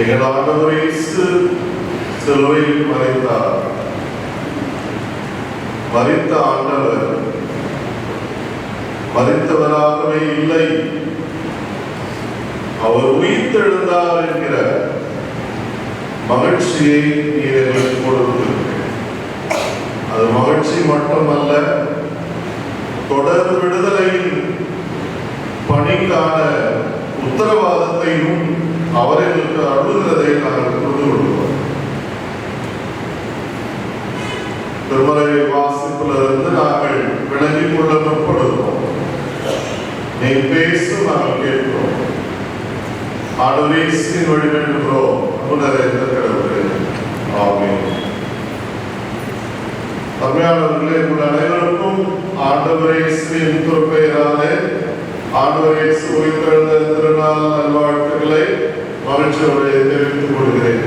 எங்கள் ஆண்டவர் இயேசு சிலுவையில் மரித்தார். மரித்த ஆண்டவர் மரித்தவராகவே இல்லை, அவர் உயிர்த்தெழுந்தார் என்கிற மகிழ்ச்சியை நீர் எங்களுக்கு கொடுத்திருக்கிறீர்கள். அது மகிழ்ச்சி மட்டுமல்ல, தொடர் விடுதலையின் பணிக்கான உத்தரவாதத்தையும் அவர் எங்களுக்கு அருளுகிறதை நாங்கள் புரிந்து கொள்கிறோம். திருமறை வாசிப்பிலிருந்து நாங்கள் விளங்கிக் கொள்ள முற்படுகிறோம். நீ பேசும் நாங்கள் கேட்கிறோம். ஆண்டவரே இயேசுவின் வழி வேண்டுகிறோம். நிறைந்த கடவுளே, ஆமென். தமிழர்களே, உங்கள் அனைவருக்கும் ஆண்டவரே இயேசுவின் திருப்பெயராலே ஆண்டவர் இயேசு உயிர்த்தெழுந்த திருநாள் நல்வாழ்த்துக்களை மகிழ்ச்சியோடு தெரிவித்துக் கொள்கிறேன்.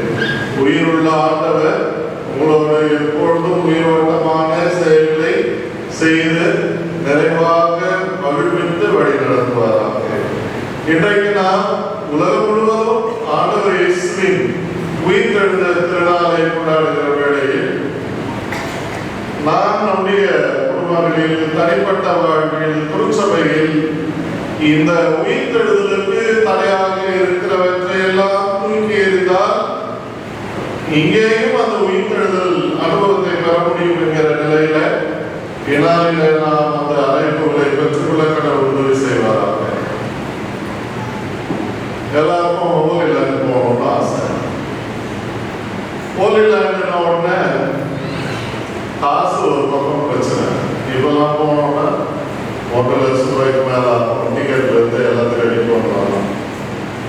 உயிருள்ள ஆண்டவர் உங்களோடு எப்பொழுதும் உயிரோட்டமான செயல்களை செய்து நிறைவாக மகிழ்வித்து வழி நடத்துவாராக. இன்றைக்கு நாம் உலகம் முழுவதும் ஆண்டவர் இயேசுவின் உயிர்த்தெழுந்த திருநாளை கொண்டாடுகிற வேளையில் நாம் நம்முடைய குடும்பங்களில், தனிப்பட்ட வாழ்வில், திருச்சபையில் இந்த உயிர்த்தெழுதலுக்கு தடையாக இருக்கிறவற்றை எல்லாம் தூக்கி எறிந்தால் இங்கேயும் அந்த உயிர்த்தெழுதல் அனுபவத்தை பெற முடியும் என்கிற நிலையில இனாலில நாம் அந்த அழைப்புகளை பெற்றுக்கொள்ள கடவுள் உதவி செய்வாராக. எல்லாருக்கும் ஹோலி லேண்ட் போகணும்னு ஆசை. ஹோலி லேண்ட்னா உடனே காசு ஒரு பக்கம் பிரச்சனை. இப்பெல்லாம் போனோம்னா 1.5 லட்சம் ரூபாய்க்கு மேல டிக்கெட்ல இருந்து எல்லாத்தையும் ரெடி பண்ணுறாங்க.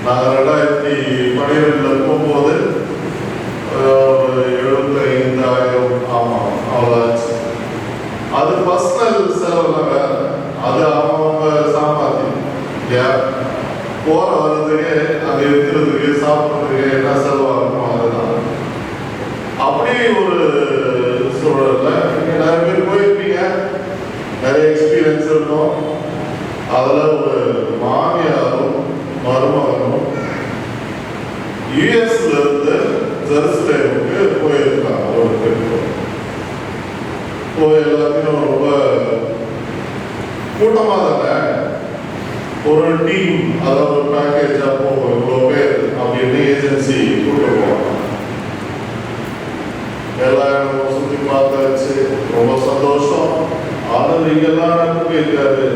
நாங்கள் 2012 போகும்போது 75,000 ஆமாம் அவ்வளோச்சு. அது பர்சனல் செலவுல வேற, அது அவங்க சாமாத்தி போற வர்றதுக்கு, அது இருக்கிறதுக்கு, சாப்பிட்றதுக்கு என்ன செலவாகும் அதுதான். அப்படி ஒரு சூழல்ல நீங்க நிறைய பேர் போயிருப்பீங்க, நிறைய எக்ஸ்பீரியன்ஸ் இருக்கும். அதுல ஒரு மாமியாரும் மருமகனும் யுஎஸ்ல இருந்து ஜெருசலேமுக்கு போயிருக்காங்க. ஒரு போய் எல்லாத்தையும் ரொம்ப கூட்டமாக தானே ஒரு டீம், அதாவது ஒரு பேக்கேஜா போகும், இவ்வளோ பேர் அப்படின்னு ஏஜென்சி கூட்டு போவாங்க. எல்லா இடமும் சுற்றி பார்த்தாச்சு, ரொம்ப சந்தோஷம். ஆண்டவர் இங்கெல்லாம் போயிருக்காரு,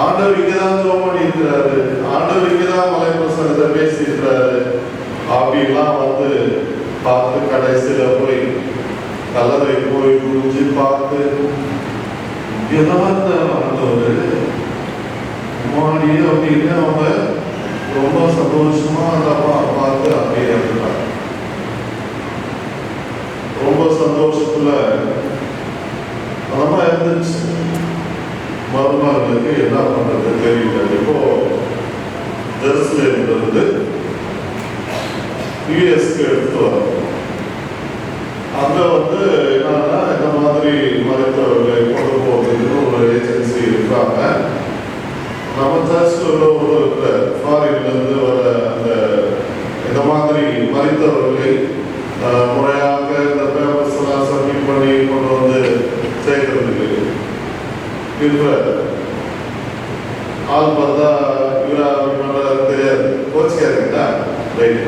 ஆண்டவர் இங்கதான் ஜோம் பண்ணியிருக்கிறாரு, ஆண்டவர் இங்கதான் மலை பிரசனத்தை பேசியிருக்கிறாரு அப்படின்லாம் வந்து பார்த்து கடைசியில போய் கலரை போய் குடிச்சு பார்த்து ஆண்டவர் மாடி அப்படின்னு அவங்க ரொம்ப சந்தோஷமா அந்த பார்த்து அப்படியே இருந்தாங்க. ரொம்ப சந்தோஷத்துல அதெல்லாம் இருந்துச்சு. மருமகளுக்கு என்ன பண்றது தெரியல. இப்போ ஜெருசலேம்ல இருந்து யுஎஸ்க்கு எடுத்து வரோம். அங்க வந்து என்னன்னா இந்த மாதிரி மருத்துவர்களை கொண்டு போகிறதுன்னு ஒரு ஏஜென்சி இருக்காங்க. நம்ம சர்ச்சில் ஒரு ஃபாரின்ல இருந்து வர அந்த இந்த மாதிரி மருத்துவர்களை முறையாக இந்த பேப்பர்ஸ் எல்லாம் சப்மிட் பண்ணி கொண்டு வந்து சேர்க்கறதுக்கு இருக்கிற ஆள் பார்த்தா இவரா அப்படி பண்றது தெரியாது, கோச்சிக்காருங்களா ரைட்.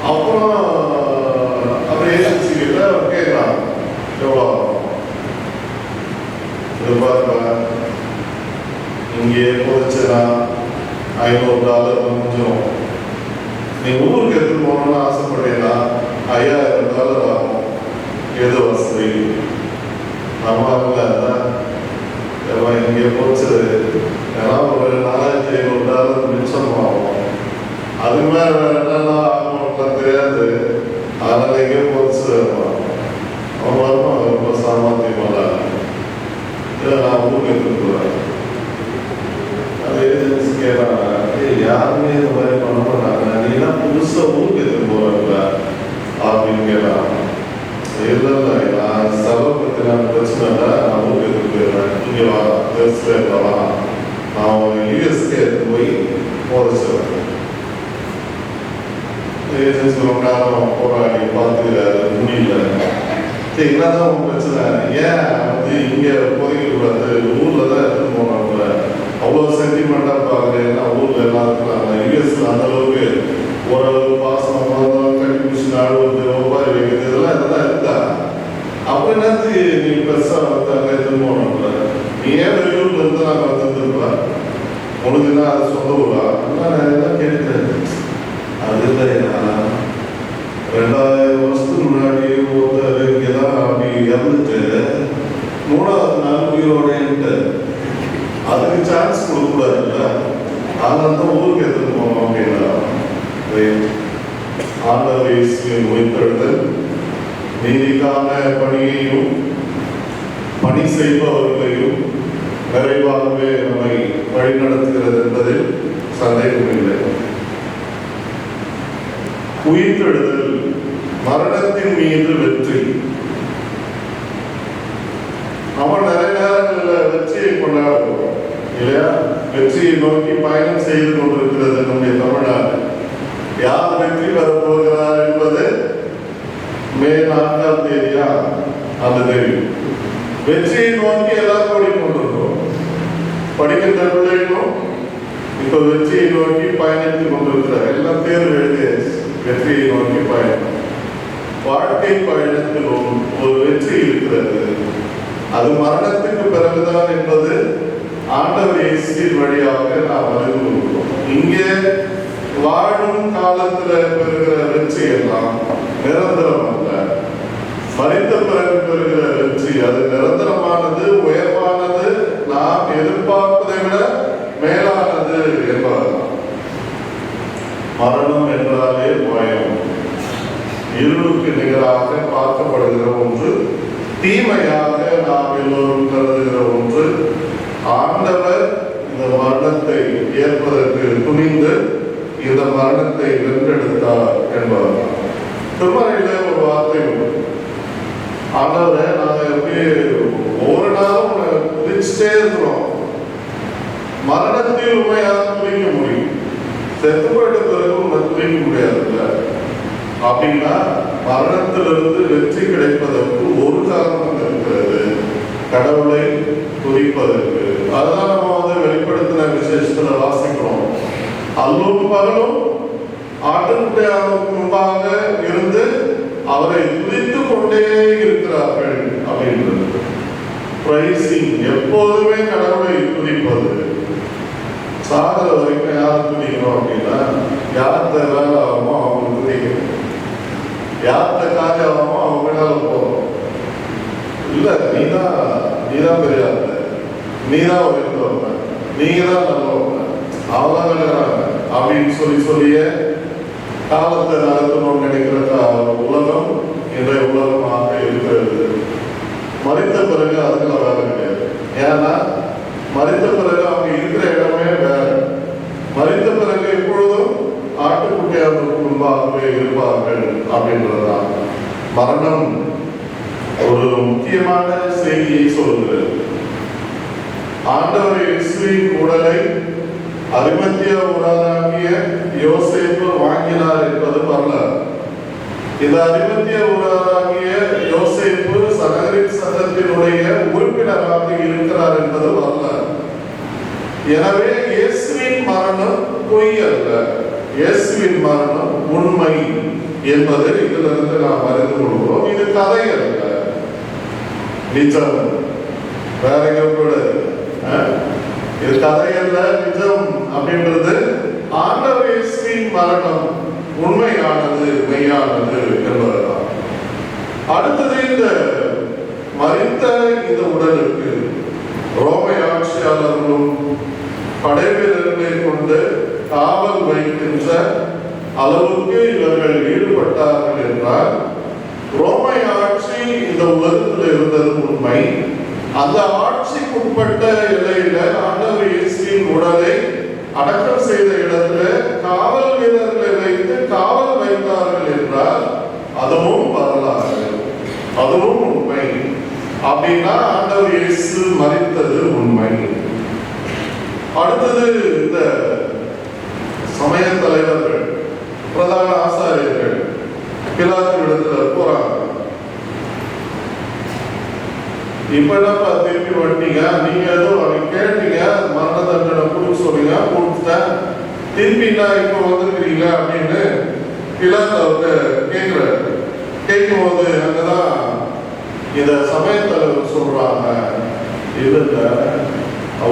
அப்புறம் அப்படி ஏஜென்சி கிட்ட கேட்கலாம், எவ்வளோ எதிர்பார்ப்பா இங்கே போச்சுன்னா $500 கொஞ்சம். நீ ஊருக்கு எடுத்து போகணும்னு ஆசைப்பட்டீங்கன்னா $5000 ஆகும். எது வசதி நம்ம எல்லாம் இங்கே போச்சு, ஏன்னா ஒரு $4500 மிச்சம் ஆகும். அது மேல என்னெல்லாம் ஆகும் தெரியாது. அதனால எங்கே போச்சு அவன் ரொம்ப சாமர்த்தியமாக நான் ஊருக்கு எடுத்துட்டு போறேன். அது ஏஜென்சி கேட்கறாங்க, யாருமே இந்த மாதிரி பண்ண மாட்டாங்க, நீனா புதுசா ஊருக்கு எடுத்துட்டு போறாங்களா அப்படின்னு கேட்கறாங்க. இல்லை இல்லை, நான் செலவு பற்றி நான் பிரச்சனை இல்லை, நான் ஊருக்கு எடுத்துட்டு போயிடுறேன், இங்கே வா ஜெருசலேம்லாம் நான் யூஎஸ்கே எடுத்து போய் போதிச்சிடுறேன். நேரம் போராடி பார்த்துக்கிறாரு, முடியல. சரி, என்னதான் உங்க பிரச்சனை, ஏன் இங்க புதைக்க கூடாது, ஊர்ல தான் எடுத்து போனவங்க அவ்வளவு சென்டிமெண்டா பாருங்க. ஏன்னா ஊர்ல எல்லாம் இருக்கிறாங்க. யூஎஸ்ல அந்த அளவுக்கு ஓரளவு பாசம் கட்டி பிடிச்சி நாடு ஒப்பாரி வைக்கிறது இதெல்லாம் இதெல்லாம் இருந்தா அப்ப என்னது நீ பெருசா அங்க எடுத்து போனவங்க. நீ ஏன் வெளியூர்ல இருந்து நாங்க வந்துருப்பா, உனக்கு தான் அது சொந்த ஊரா? நான் கேட்கிறேன். அது இல்லையா, 2000 வருஷத்துக்கு முன்னாடி ஒருத்தர் இங்கதான் அப்படி இறந்துட்டு 3வது நாள் உயிரோட அதுக்கு சான்ஸ் கொடுக்க கூடாதுல்ல. அதனால ஊருக்கு எடுத்துட்டு போனோம் அப்படின்னா ஆண்டவர் இயேசுவின் உயிர்த்தெழுதல் நீதிக்கான பணியையும் பணி செய்பவர்களையும் நிறைவாகவே நம்மை வழிநடத்துகிறது என்பதில் சந்தேகமில்லை. உயிர்த்தெழுதல் மரணத்தின் மீது வெற்றி. நம்ம நிறைய நேரங்களில் வெற்றியை கொண்டாடுவோம் இல்லையா? வெற்றியை நோக்கி பயணம் செய்து கொண்டிருக்கிறது நம்முடைய தமிழ்நாடு. யார் வெற்றி பெறப்போகிறார் என்பது மே 4ஆம் தேதியா அது தெரியும். வெற்றியை நோக்கி எல்லாரும் ஓடிக்கொண்டிருக்கிறோம். படிக்கின்ற பிள்ளைகளும் இப்ப வெற்றியை நோக்கி பயணித்துக் கொண்டிருக்கிறார். எல்லாம் தேர்வு எழுதிய வெற்றியை நோக்கி பயணம். வாழ்க்கை பயணத்தில் ஒரு வெற்றி இருக்கிறது. அது மரணத்துக்கு பிறகுதான் என்பது ஆண்டவர் இயேசுவின் வழியாக நாம் அறிந்து கொள்கிறோம். இங்கே வாழும் காலத்துல பெறுகிற வெற்றி எல்லாம் நிரந்தரம் அல்ல. மரித்த பிறகு பெறுகிற வெற்றி அது நிரந்தரமானது, உயர்வானது, நாம் எதிர்பார்ப்பதை விட மேலானது என்பதுதான். மரணம் என்றாலே பயம், இருளுக்கு நிகராக பார்க்கப்படுகிற ஒன்று, தீமையாக நாம் எல்லோரும் கருதுகிற ஒன்று. ஆண்டவர் இந்த மரணத்தை ஏற்பதற்கு துணிந்து இந்த மரணத்தை வென்றெடுத்தார் என்பதுதான். திருமறையில ஒரு வார்த்தை உண்டு. ஆண்டவரை நாங்க எப்படி ஒவ்வொரு நாளும் குதிச்சுட்டே இருக்கிறோம். மரணத்தில் உண்மையாக துணிக்க முடியும், செத்து போயிட்ட பிறகு உண்மை துணிக்க முடியாதுல்ல. அப்படின்னா மரணத்திலிருந்து வெற்றி கிடைப்பதற்கு ஒரு காரணம் இருக்கிறது, கடவுளை துதிப்பதற்கு. அதுதான் நம்ம வெளிப்படுத்தின விசேஷத்துல வாசிக்கிறோம். அல்லும் பகலும் ஆட்டுக்குட்டியாருக்கு முன்பாக இருந்து அவரை துதித்து கொண்டே இருக்கிறார்கள் அப்படின்றது. பிரைசிங், எப்போதுமே கடவுளை துதிப்பது. சாகர வரைக்கும் யார் துதிக்கணும் அப்படின்னா, யார்கிட்ட வேலை ஆகுமோ அவங்க துதிக்கணும், யார்கிட்ட காரியம் ஆகுமோ அவங்க மேல போகணும். இல்ல நீதான் பெரியார், நீதான் உயர்ந்தவங்க, நீங்க தான் நல்லவங்க, அவதான் விளையாடுறாங்க அப்படின்னு சொல்லிய காலத்தை நடத்தணும்னு நினைக்கிற உலகம் இன்றைய உலகமாக இருக்கிறது. மரித்த பிறகு அதுக்கெல்லாம் வேலை கிடையாது. ஏன்னா மரித்த பிறகு அவங்க இருக்கிற இடமே வேற. மரித்த பிறகு எப்பொழுதும் ஆட்டுக்குட்டியாருக்கு முன்பாகவே இருப்பார்கள் அப்படின்றதுதான். மரணம் ஒரு முக்கியமான செய்தியை சொல்கிறது. ஆண்டவர் இயேசுவின் உடலை அரிமத்திய ஊரானாகிய யோசேப்பு வாங்கினார் என்பது வரலாறு. இந்த அரிமத்திய ஊரானாகிய யோசேப்பு சகரின் சங்கத்தினுடைய உறுப்பினராக இருக்கிறார் என்பது வரலாறு. எனவே இயேசுவின் மரணம் பொய் அல்ல, இயேசுவின் மரணம் உண்மை என்பதை இதிலிருந்து நாம் அறிந்து கொள்கிறோம். இது கதை அல்ல, நிஜம். வேற கூட இது கதை அல்ல, நிஜம் அப்படின்றது. ஆண்டவர் இயேசுவின் மரணம் உண்மையானது, மெய்யானது என்பதுதான். அடுத்தது, இந்த மரித்த இந்த உடலுக்கு ரோமை ஆட்சியாளர்களும் படை வீரர்களை கொண்டு காவல் வைக்கின்ற அளவுக்கு இவர்கள் ஈடுபட்டார்கள் என்றால், ரோமை ஆட்சி இந்த உலகத்தில் இருந்தது உண்மை. அந்த ஆட்சிக்குட்பட்ட எல்லையில ஆண்டவர் இயேசுவின் உடலை அடக்கம் செய்த இடத்துல காவல் வீரர்களை வைத்து காவல் வைத்தார்கள் என்றால் அதுவும் வரலாறு, அதுவும் உண்மை. அப்படின்னா ஆண்டவர் இயேசு மரித்தது உண்மை. அடுத்தது, இந்த சமய தலைவர்கள், பிரதான ஆசாரியர்கள் இப்ப என்னப்பா திருப்பி வந்துட்டீங்க, நீங்க ஏதோ கேட்டீங்க, மரண தண்டனை கொடுக்க சொல்லுங்க, கொடுத்துட்டேன், திருப்பி நான் இப்ப வந்துருக்கிறீங்களா அப்படின்னு பிலாத்து அவர்கிட்ட கேட்கிறாரு. கேட்கும் போது அங்கதான் இந்த சமயத்தலைவர் சொல்றாங்க, இல்ல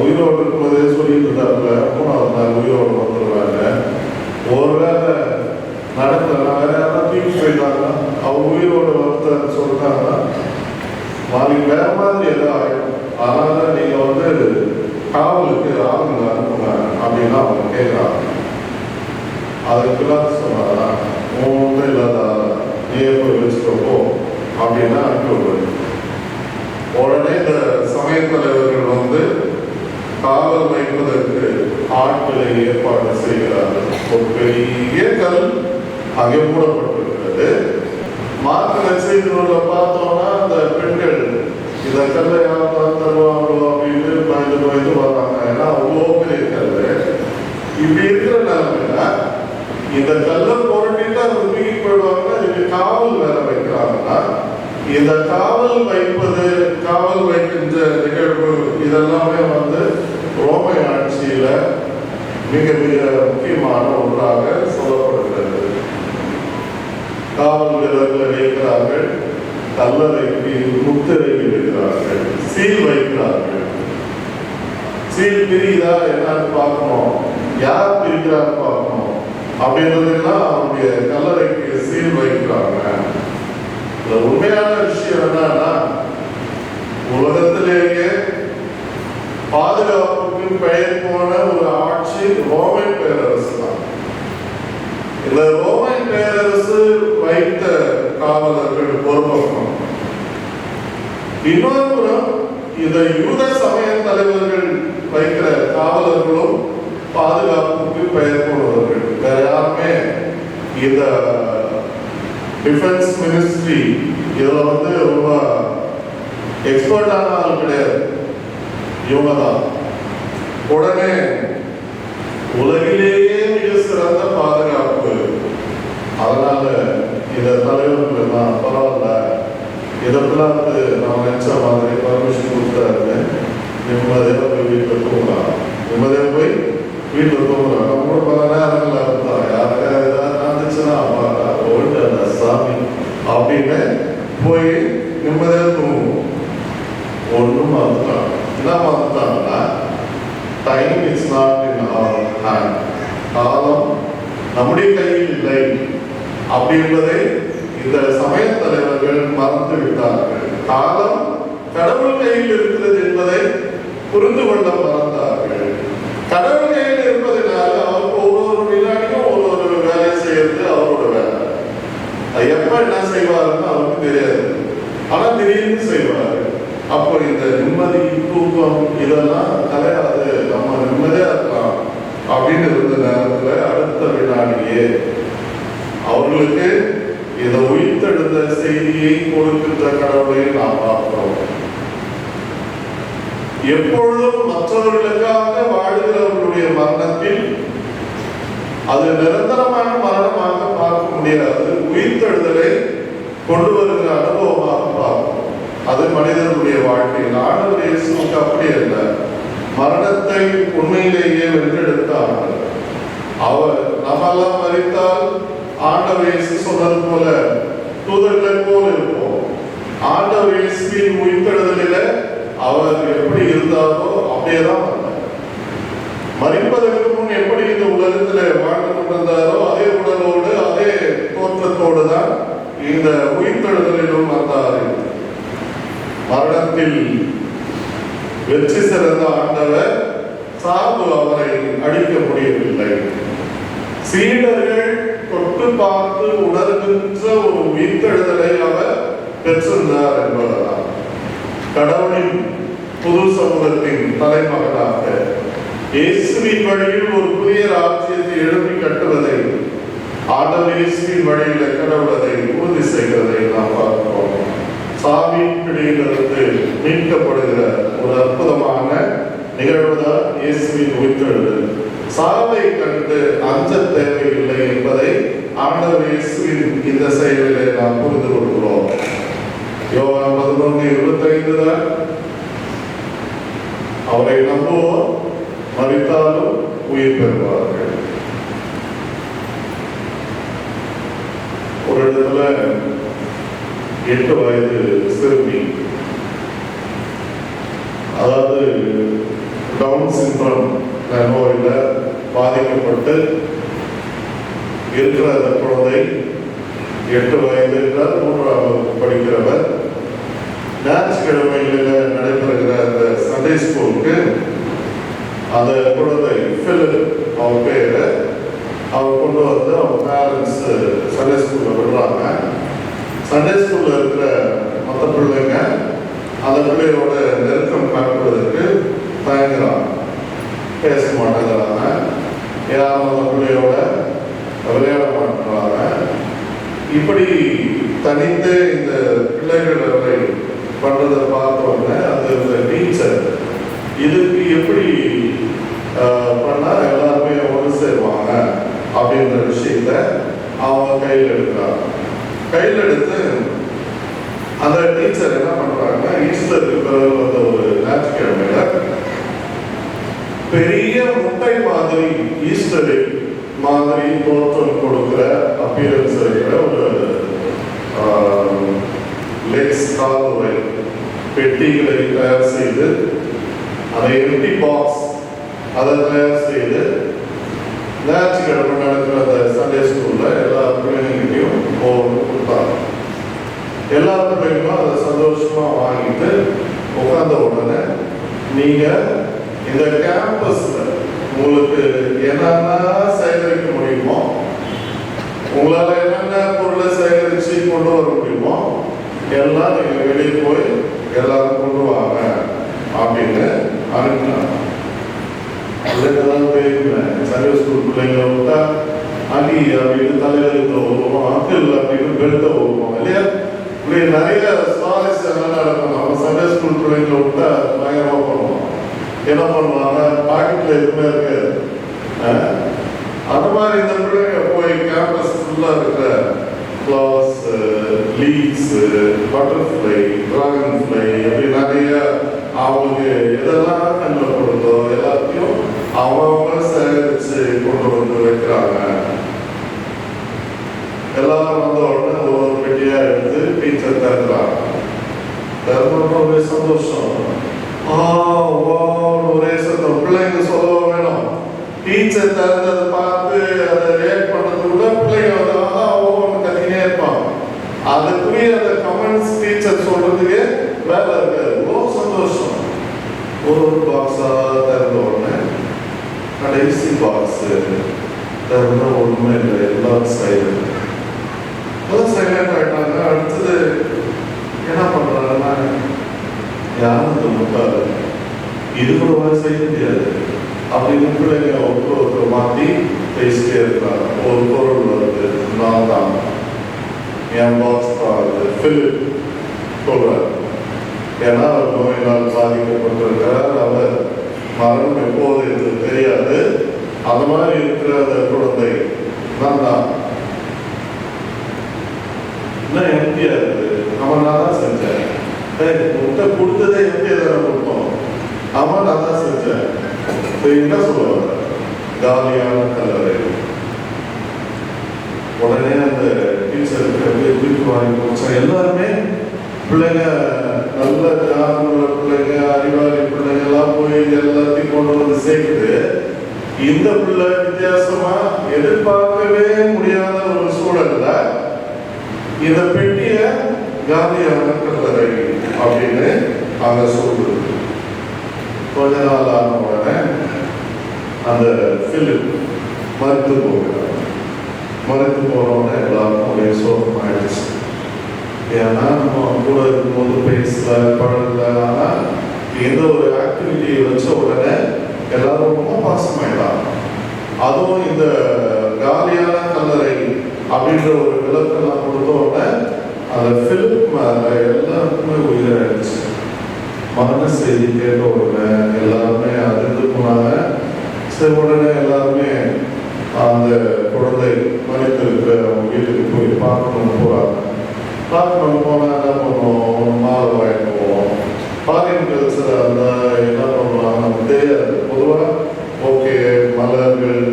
உயிரோடு இருக்கும்போதே சொல்லிட்டு இருந்தாப்புல 3வது நாள் உயிரோடு வந்துடுவாங்க, ஒருவேளை நடக்கலாம் வேற யாராவது தூக்கி போயிட்டாங்கன்னா அவங்க உயிரோடு வருத்தான்னு சொல்லிட்டாங்கன்னா நாளைக்கு வேற மாதிரி ஏதோ ஆயிடும், அதனால நீங்க காவலுக்கு ஆளுங்க அனுப்புங்க அப்படின்னு அவங்க கேட்கிறாங்க. அதுக்குலாம் சொன்னாரா, ஒன்றும் இல்லாத நீ போய் வச்சுக்கப்போ அப்படின்னா அனுப்பி. உடனே இந்த சமயத்தலைவர்கள் காவல் வைப்பதற்கு ஆட்களை ஏற்பாடு செய்கிறார்கள். ஒரு பெரிய கல் அங்கே மூடப்பட்டிருக்கிறது. மார்க் நற்செய்தியில பார்த்தோம்னா அந்த பெண்கள் இந்த கல்லை யாரும் தருவாங்களோ அப்படின்னு பயந்து வர்றாங்க. ஏன்னா அவ்வளோ பெரிய கல். இப்படி இருக்கிற நிலைமையில இந்த கல்லை புரட்டிட்டு அதை தூக்கி போயிடுவாங்க. இதுக்கு காவல் வேலை வைக்கிறாங்கன்னா இந்த காவல் வைப்பது, காவல் வைக்கின்ற நிகழ்வு இதெல்லாமே ரோமை ஆட்சியில மிக மிக முக்கியமான ஒன்றாக சொல்லப்படுகிறது. காவல் வீரர்களை வைக்கிறார்கள், கல்லறைக்கு முத்திரை இடுகிறார்கள், சீல் வைக்கிறார்கள். சீல் பிரியுதா என்னன்னு பார்க்கணும், யார் பிரிக்கிறான்னு பார்க்கணும் அப்படின்றதுலாம் அவருடைய கல்லறைக்கு சீல் வைக்கிறாங்க. உண்மையான விஷயம் என்னன்னா, உலகத்திலேயே பாதுகாப்புக்கு பெயர் போன ஒரு ஆட்சி ரோமை பேரரசு தான். இந்த ரோமை பேரரசு வைத்த காவலர்கள் ஒரு பக்கம், இன்னொரு புறம் இந்த யூத சமய தலைவர்கள் வைக்கிற காவலர்களும் பாதுகாப்புக்கு பெயர் போனவர்கள். வேற யாருமே இந்த டிஃபென்ஸ் மினிஸ்ட்ரி இதுல ரொம்ப எக்ஸ்பர்டான ஆள் கிடையாது, இவங்க தான். உடனே உலகிலேயே மிக சிறந்த பாதுகாப்பு, அதனால இந்த தலைவர்கள் தான் பரவாயில்ல, இதெல்லாம் நான் நினைச்ச மாதிரி பர்மிஷன் கொடுத்தாரு, நிம்மதியாக போய் வீட்டில் தூங்கலாம், நிம்மதியாக போய் வீட்டில் தூங்கலாம். நம்ம கூட பல நேரங்கள் இருந்தா யாருக்காவது ஏதாவது நடந்துச்சுன்னா ஓல்டு அந்த சாமி அப்படின்னு போய் நிம்மதியாக தூங்குவோம். ஒன்றும் மறந்துட்டாங்க. என்ன மறந்துட்டாங்கன்னா, time is not in our hand, காலம் நம்முடைய கையில் இல்லை அப்படின்றதை இந்த சமய தலைவர்கள் மறந்து விட்டார்கள். காலம் கடவுள் கையில் இருக்கிறது என்பதை புரிந்து கொள்ள மறந்தார்கள். கடவுள் கையில் இருப்பதனால அவருக்கு ஒவ்வொரு வினாடியும் ஒரு வேலை செய்யறது அவரோட வேலை. அது எப்ப என்ன செய்வாருன்னு அவருக்கு தெரியாது, ஆனா திடீர்னு செய்வாரு. அப்போ இந்த நிம்மதி, தூக்கம் இதெல்லாம் தலையாது, நம்ம நிம்மதியா இருக்கலாம் அப்படின்னு இருந்த நேரத்துல அடுத்த வினாடியே அவர்களுக்கு இதை உயிர்த்தெழுந்த செய்தியை கொடுக்கின்ற கடவுளை நாம் பார்க்கிறோம். எப்பொழுதும் மற்றவர்களுக்காக வாழ்கிறவர்களுடைய மரணத்தில் அது நிரந்தரமான மரணமாக பார்க்க முடியாது, உயிர்த்தெழுதலை கொண்டு வருகிற அனுபவமாக பார்க்கும். அது மனிதனுடைய வாழ்க்கையில். ஆண்டவர் இயேசுவுக்கு அப்படி அல்ல, மரணத்தை உண்மையிலேயே வென்றெடுத்தார். அவர் நம்மெல்லாம் மரித்தால் ஆண்டவர் இயேசு சொன்னது போல தூதர்களை போல இருப்போம். ஆண்டவர் இயேசுவின் உயிர்த்தெழுதலில அவர் எப்படி இருந்தாரோ அப்படியேதான் மரிப்பதற்கு முன் எப்படி இந்த உலகத்தில் வாழ்ந்து கொண்டிருந்தாரோ அதே உடலோடு அதே தோற்றத்தோடு தான் இந்த உயிர்த்தெழுதலிலும் வந்தார். மரணத்தில் வெற்றி சிறந்த ஆண்டவர் சாவு அவரை அடிக்க முடியவில்லை. சீடர்கள் தொட்டு பார்த்து உணர்கின்ற ஒரு உயிர்த்தெழுதலை அவர் பெற்றிருந்தார் என்பதுதான். கடவுளின் புது சமூகத்தின் தலைமகனாக இயேசுவின் வழியில் ஒரு புதிய ராஜ்யத்தை எழுப்பி கட்டுவதை ஆண்டவர் இயேசுவின் வழியில கடவுள் அதை உறுதி செய்கிறதை நாம் பார்க்கிறோம். சாவின் பிடியிலிருந்து மீட்கப்படுகிற ஒரு அற்புதமான நிகழ்வுதான் இயேசுவின் உயிர்த்தெழுதல். சாவை கண்டு அஞ்ச தேவையில்லை என்பதை ஆண்டவர் இயேசுவின் இந்த செயலிலே நாம் புரிந்து கொள்கிறோம். யோவான் 11:25 அவரை நம்புவோர் மரித்தாலும் உயிர் பெறுவார்கள். ஒரு இடத்துல 8 வயது சிறுமி, அதாவது டவுன் சிண்ட்ரோம் நோயில பாதிக்கப்பட்டு இருக்கிற அந்த குழந்தை 8 வயது என்றால் 3ஆம் வகுப்பு படிக்கிறவர், ஞாயிற்றுக்கிழமைகளில் நடைபெறுகிற அந்த சண்டே ஸ்கூலுக்கு அந்த குழந்தை பிலிப் அவன் பேரு அவர் கொண்டு வந்து அவங்க பேரண்ட்ஸ் சண்டே ஸ்கூலில் விடுறாங்க. சண்டே ஸ்கூலில் இருக்கிற மற்ற பிள்ளைங்க அந்த பிள்ளையோட நெருக்கம் காட்டுவதற்கு தயங்குறாங்க, பேச மாட்டேங்கிறாங்க, யாரும் அந்த பிள்ளையோட விளையாட மாட்டேங்கிறாங்க. இப்படி தனித்து இந்த பிள்ளைகள் அவரை பண்றதை பார்த்தோன்னே அது இந்த டீச்சர் இதுக்கு எப்படி பண்ணா எல்லாருமே ஒன்று சேருவாங்க அப்படின்ற விஷயத்த அவங்க கையில் எடுக்கிறாங்க. கையில் எடுத்து அந்த டீச்சர் என்ன பண்றாங்க, ஈஸ்டருக்கு பிறகு வந்த ஒரு ஞாயிற்றுக்கிழமையில பெரிய முட்டை மாதிரி ஈஸ்டர் மாதிரி தோற்றம் கொடுக்கிற அப்பியரன்ஸ் இருக்கிற ஒரு லெக்ஸ் காலுரை பெட்டிகளை தயார் செய்து அதை எம்டி பாக்ஸ் அதை தயார் செய்து ஞாயிற்றுக்கிழமை நடக்கிற அந்த சண்டே ஸ்கூல்ல எல்லா பிள்ளைங்களையும் கொடுத்தாங்க. எல்லா பிள்ளைங்களும் அதை சந்தோஷமா வாங்கிட்டு உட்கார்ந்த உடனே நீங்க இந்த கேம்பஸ்ல உங்களுக்கு என்னென்ன சேகரிக்க முடியுமோ, உங்களால என்னென்ன பொருளை சேகரிச்சு கொண்டு வர முடியுமோ எல்லாம் நீங்க வெளியே போய் எல்லாரும் கொண்டு வாங்க அப்படின்னு அனுப்பினாங்க. சண்டே ஸ்கூல் பிள்ளைங்களை விட்டா அடி அப்படின்னு தலைவருக்கு வருவோம், அங்கிள் அப்படின்னு பெருத்த வருவோம் இல்லையா? இப்படி நிறைய சுவாரஸ்யம் நடக்கும். நம்ம சண்டே ஸ்கூல் பிள்ளைங்களை விட்டா பயங்கரமா பண்ணுவோம். என்ன பண்ணுவாங்க, பாக்கெட்ல எதுவுமே இருக்காது. அந்த மாதிரி இந்த பிள்ளைங்க போய் கேம்பஸ் ஃபுல்லா இருக்கிற flowers, leaves, butterfly, dragon fly அப்படி நிறைய அவங்களுக்கு எதெல்லாம் கண்ணில் கொடுத்தோ எல்லாத்தையும் அவங்க சேகரிச்சு கொண்டு வந்து வைக்கிறாங்க. எல்லாரும் வந்த உடனே ஒவ்வொரு பெட்டியா எடுத்து டீச்சர் திறந்துறாங்க. திறந்தோட ஒரே சந்தோஷம், ஒரே சந்தோஷம். பிள்ளைங்க சொல்ல வேணும், டீச்சர் திறந்ததை பார்த்து அதை ரியாக்ட் பண்ணதுக்குள்ள பிள்ளைங்க வந்து ஒவ்வொன்று கத்தினே இருப்பாங்க. அதுக்குரிய அந்த கமெண்ட்ஸ் டீச்சர் சொல்றதுக்கு வேலை இருக்காது. இவ்வளோ சந்தோஷம். ஒரு பாக்ஸா திறந்த உடனே கடைசி பாக்ஸ் திறந்த ஒண்ணுமே இல்லை, எல்லாம் சைலண்ட். எல்லாம் சைலண்ட் ஆயிட்டாங்க. அடுத்தது என்ன பண்றாங்கன்னா, யாரும் இந்த முட்டாது இது கூட செய்ய முடியாது அப்படின்னு பிள்ளைங்க ஒருத்தர் மாற்றி பேசிட்டே இருக்கிறாங்க. ஒரு பொருள் வருது, நான் தான் என் பாக்ஸ் தான் வருது, பிலிப் சொல்றாரு. ஏன்னா அவர் நோயினால் பாதிக்கப்பட்டிருக்கிறார், அவர் மரணம் எப்போது என்று தெரியாது. அந்த மாதிரி இருக்கிற அந்த குழந்தை நான் தான் இன்னும் எம்டியா இருக்குது. அவன் நான் தான் செஞ்சேன். முட்டை கொடுத்ததே எம்டியா தானே கொடுத்தோம். அவன் நான் தான் செஞ்சேன். என்ன சொல்லுவாங்க, காலியான கல்லறை. உடனே அந்த டீச்சருக்கு அப்படியே தூக்கி வாங்கி போச்சா. எல்லாருமே பிள்ளைங்க நல்ல ஞானமுள்ள பிள்ளைங்க, அறிவாளி பிள்ளைங்க எல்லாம் போய் எல்லாத்தையும் கொண்டு வந்து சேர்க்குது. இந்த பிள்ளை வித்தியாசமா எதிர்பார்க்கவே முடியாத ஒரு சூழல்ல இந்த பெட்டிய காலியான கல்லறை அப்படின்னு அங்க சொல்றது. கொஞ்ச நாள் ஆன உடனே அந்த பிலிப் மறுத்து போகிறார். மறுத்து போறோன்னு எல்லாருக்கும் ஒரே சோகம் ஆயிடுச்சு. ஏன்னா நம்ம கூட இருக்கும்போது பேசல பழகல, ஆனால் ஏதோ ஒரு ஆக்டிவிட்டியை வச்ச உடனே எல்லாரும் ரொம்ப பாசமாயிட்டாங்க. அதுவும் இந்த காலியான கல்லறை அப்படின்ற ஒரு விளக்கெல்லாம் கொடுத்த உடனே அந்த பிலிப் மேல எல்லாருக்குமே உயிராயிடுச்சு. மரண செய்தி கேட்ட உடனே எல்லாருமே அதிர்ந்து போனாங்க. சரி, உடனே எல்லாருமே அந்த குழந்தை மனிதருக்கு அவங்க வீட்டுக்கு போய் பார்க்கணும்னு போறாங்க. பார்க்கணும் போனா என்ன பண்ணுவோம், மாலை வாங்கிட்டு போவோம். ஃபாரின் கல்ச்சர் அந்த என்ன பண்ணுவாங்க நமக்கு பொதுவாக ஓகே மலர்கள்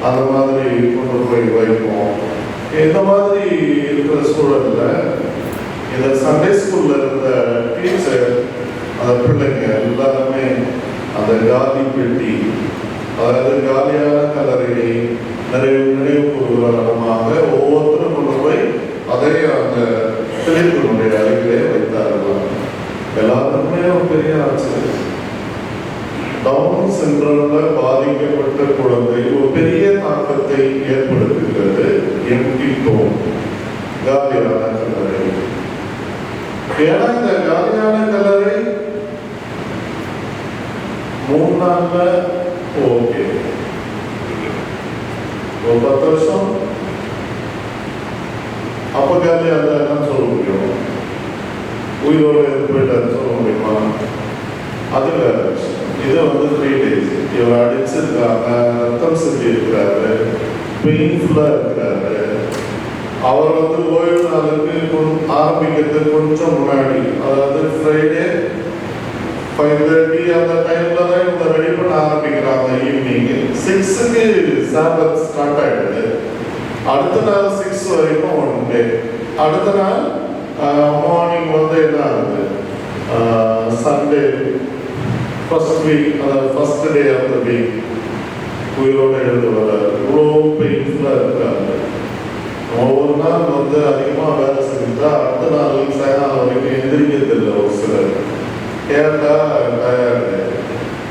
அந்த மாதிரி கொண்டு போய் வைப்போம். இந்த மாதிரி இருக்கிற சூழல்ல இந்த சண்டே ஸ்கூல்ல இருந்த டீச்சர் அந்த பிள்ளைங்க எல்லாருமே அந்த காலி பெட்டி, அதாவது காலியான கலரையை நினைவு கூறுவதாக ஒவ்வொருத்தரும் கொண்டு போய் அதை அந்த பிள்ளைகளுடைய அருகிலே வைத்தார்கள். எல்லாருமே ஒரு பெரிய ஆச்சரியம். டவுன் சிண்ட்ரோம்ல பாதிக்கப்பட்ட குழந்தை ஒரு பெரிய தாக்கத்தை ஏற்படுத்துகிறது. எம்டி டோம், காலியான கலரை. ஏன்னா இந்த காலியான கலரை 3 நாள்ல ஓகே, ஒரு 10 வருஷம் அப்ப காலியா இருந்தா சொல்ல முடியும், உயிரோடு போயிட்டாரு சொல்ல முடியுமா? அது வேற விஷயம். இது 3 days இவர் அடிச்சிருக்காங்க, ரத்தம் செஞ்சு இருக்கிறாரு, பெயின்ஃபுல்லா இருக்கிறாரு. அவர் ஓய்வு நாளுக்கு ஆரம்பிக்கிறது கொஞ்சம் முன்னாடி, அதாவது ஃப்ரைடே 5:30 அந்த டைம்ல தான் இவங்க ரெடி பண்ண ஆரம்பிக்கிறாங்க. ஈவினிங் 6க்கு சாபத் ஸ்டார்ட் ஆயிடுது. அடுத்த நாள் 6 வரைக்கும் 1 day. அடுத்த நாள் மார்னிங் என்ன ஆகுது, சண்டே ஃபர்ஸ்ட் வீக், அதாவது first day of the week உயிரோடு எழுந்து வர இவ்வளோ பெயின்ஃபுல்லாக இருக்காங்க. ஒவ்வொரு நாள் அதிகமாக வேலை செஞ்சுட்டா அடுத்த நாள் சாயங்காலம் வரைக்கும் எந்திரிக்கிறதில்லை. ஒரு சிலர் கேட்டா டயர்டு,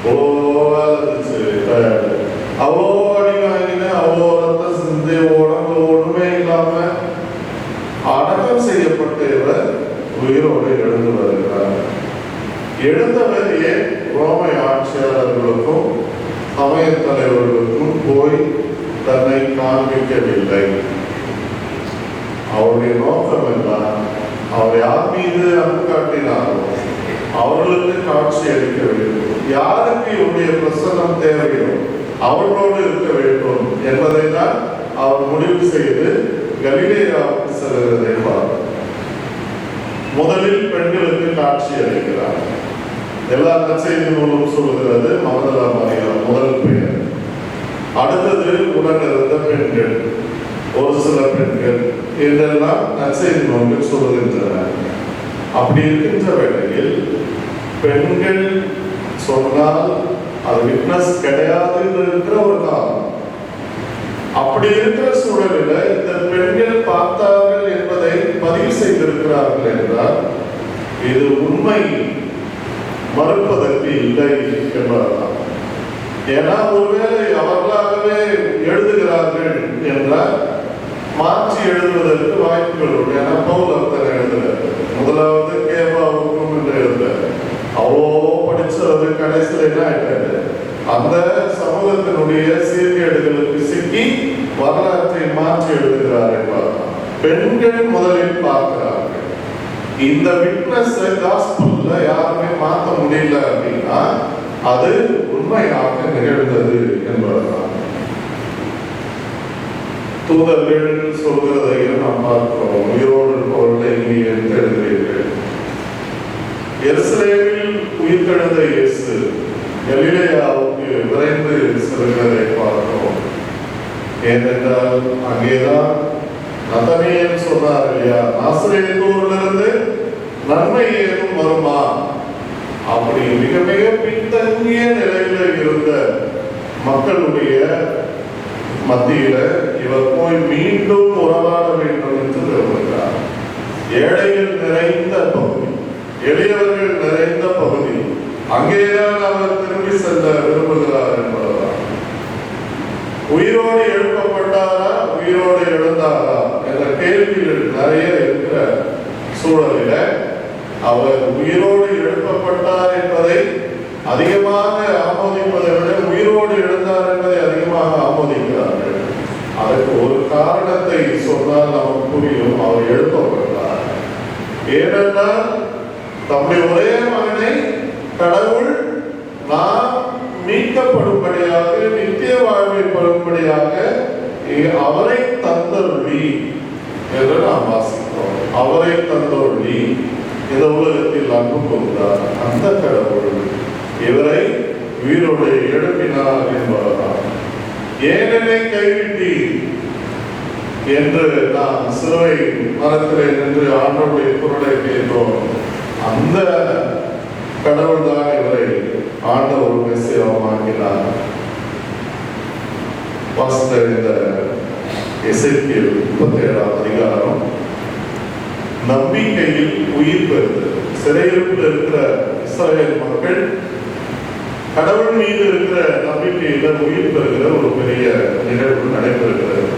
அவ்வளோ வேலை இருந்துச்சு, டயர்டு, அவ்வளோ அடி வாங்கினேன், அவ்வளோ ரத்தம் செஞ்சு உடம்பு ஒன்றுமே இல்லாமல் அடக்கம் செய்யப்பட்ட இவர் உயிரோடு எழுந்து வருகிறார். எழுந்தவர் ஏன் ரோமை ஆட்சியாளர்களுக்கும் சமய தலைவர்களுக்கும் போய் தன்னை காண்பிக்கவில்லை? அவருடைய நோக்கம் எல்லாம் அவர் யார் மீது அன்பு காட்டினாரோ அவர்களுக்கு காட்சி அளிக்க வேண்டும். யாருக்கு இவருடைய பிரசன்னம் தேவையோ அவர்களோடு இருக்க வேண்டும் என்பதை தான் அவர் முடிவு செய்து கலிலேயாவுக்கு செல்கிறதை பார்த்தார். முதலில் பெண்களுக்கு காட்சி அளிக்கிறார். எல்லா நற்செய்தி நூலும் சொல்லுகிறது மகதலா மரியாள் முதல் பெயர். அடுத்தது உடன் இருந்த பெண்கள், ஒரு சில பெண்கள், இதெல்லாம் நற்செய்தி நூல்கள் சொல்லுகின்றன. அப்படி இருக்கின்ற வேளையில் பெண்கள் சொன்னால் அது விட்னஸ் கிடையாது இருக்கிற ஒரு காலம். அப்படி இருக்கிற சூழலில் இந்த பெண்கள் பார்த்தார்கள் என்பதை பதிவு செய்திருக்கிறார்கள் என்றால் இது உண்மை மறுப்பதற்கு இல்லை என்பதுதான். ஏன்னா ஒருவேளை அவர்களாகவே எழுதுகிறார்கள் என்றால் மாற்றி எழுதுவதற்கு வாய்ப்புகள் உண்டு. ஏன்னா பவுல் அர்த்தம் எழுதுகிறார், முதலாவது கேபாவுக்கும் என்று எழுதுறாரு. அவ்வளோ படிச்சது கடைசியில் என்ன ஆயிட்டாரு, அந்த சமூகத்தினுடைய சீர்கேடுகளுக்கு சிக்கி வரலாற்றை மாற்றி எழுதுகிறார் என்பார். பெண்கள் முதலில் பார்க்கிறார்கள். இந்த விட்னஸ் காஸ்பல்ல யாருமே மாற்ற முடியல அப்படின்னா அது உண்மையாக நிகழ்ந்தது என்பதுதான். தூதர்கள் சொல்கிறதையும் நாம் பார்க்கிறோம். உயிரோடு இருப்பவர்களை நீ எடுத்தெழுகிறீர்கள். எருசலேமில் உயிர்த்தெழுந்த இயேசு கலிலேயாவுக்கு விரைந்து செல்கிறதை பார்க்கிறோம். ஏனென்றால் அங்கேதான் நதனியேல் சொன்னார் இல்லையா, நாசரேத்தூரிலிருந்து நன்மை ஏதும் வருமா? அப்படி மிக மிக பின்தங்கிய நிலையில இருந்த மக்களுடைய மத்தியில இவர் போய் மீண்டும் உறவாட வேண்டும் என்று விரும்புகிறார். ஏழைகள் நிறைந்த பகுதி, எளியவர்கள் நிறைந்த பகுதி, அங்கேதான் அவர் திரும்பி செல்ல விரும்புகிறார் என்பதுதான். உயிரோடு எழுப்பப்பட்டாரா, உயிரோடு எழுந்தாரா என்ற கேள்விகள் நிறைய இருக்கிற சூழலில அவர் உயிரோடு எழுப்பப்பட்டார் என்பதை அதிகமாக ஆமோதிப்பதை விட உயிரோடு எழுந்தார் என்பதை அதிகமாக ஆமோதிக்கிறார்கள். அதற்கு ஒரு காரணத்தை சொன்னால் நமக்கு புரியும். அவர் எழுப்பப்பட்டார். ஏனென்றால் தம்முடைய ஒரே மகனை கடவுள் நாம் மீட்கப்படும்படியாக, நித்திய வாழ்வை பெறும்படியாக அவரை தந்தருளி என்று நாம் வாசிக்கிறோம். அவரை தந்தருளி இந்த உலகத்தில் அன்பு கொண்டார். அந்த கடவுள் இவரை உயிரோடு எழுப்பினார் என்பதுதான். ஏனெனை கைவிட்டி என்று நாம் சிலுவை மரத்திலே நின்று ஆண்டவருடைய குரலை கேட்டோம். அந்த கடவுள் தான் இவரை ஆண்டவர் மெசியாவாக்கினார். வாசித்த இந்த எசேக்கியேல் 37ஆம் அதிகாரம் நம்பிக்கையில் உயிர் பெறுது. சிறையிருப்பில் இருக்கிற இஸ்ரவேல் மக்கள் கடவுள் மீது இருக்கிற நம்பிக்கையில உயிர் பெறுகிற ஒரு பெரிய நிகழ்வு நடைபெறுகிறது.